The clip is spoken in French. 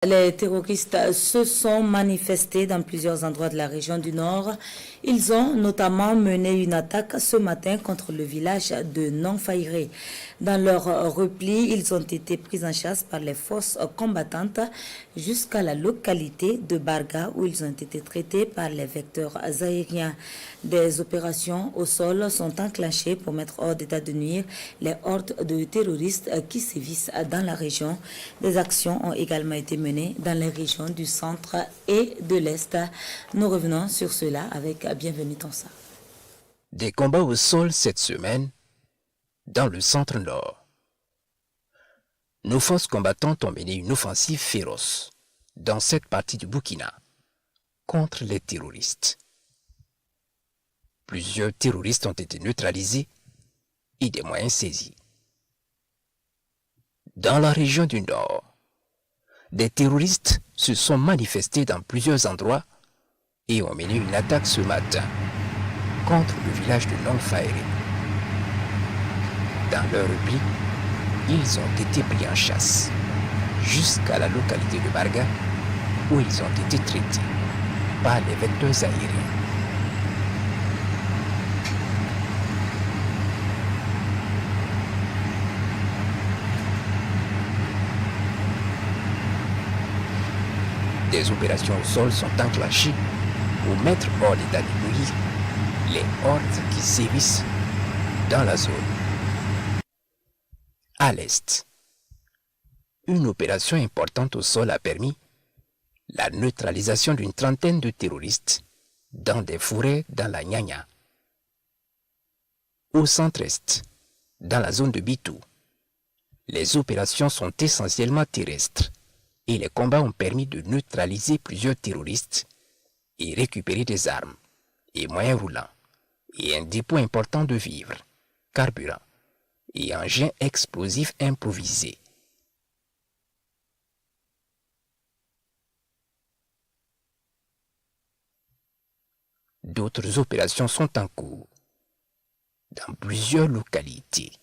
Les terroristes se sont manifestés dans plusieurs endroits de la région du Nord. Ils ont notamment mené une attaque ce matin contre le village de Nonfairé. Dans leur repli, ils ont été pris en chasse par les forces combattantes jusqu'à la localité de Barga où ils ont été traités par les vecteurs aériens. Des opérations au sol sont enclenchées pour mettre hors d'état de nuire les hordes de terroristes qui sévissent dans la région. Des actions ont également été menées dans les régions du centre et de l'Est. Nous revenons sur cela avec Bienvenue Tonsa. Des combats au sol cette semaine dans le centre-nord. Nos forces combattantes ont mené une offensive féroce dans cette partie du Burkina contre les terroristes. Plusieurs terroristes ont été neutralisés et des moyens saisis. Dans la région du Nord, des terroristes se sont manifestés dans plusieurs endroits et ont mené une attaque ce matin contre le village de Nonfairé. Dans leur repli, ils ont été pris en chasse jusqu'à la localité de Barga où ils ont été traités par les vecteurs aériens. Des opérations au sol sont enclenchées pour mettre hors d'état de nuire les hordes qui sévissent dans la zone. À l'est, une opération importante au sol a permis la neutralisation d'une trentaine de terroristes dans des forêts dans la Nyanya. Au centre-est, dans la zone de Bitou, les opérations sont essentiellement terrestres et les combats ont permis de neutraliser plusieurs terroristes et récupérer des armes et moyens roulants et un dépôt important de vivres, carburant et engins explosifs improvisés. D'autres opérations sont en cours dans plusieurs localités.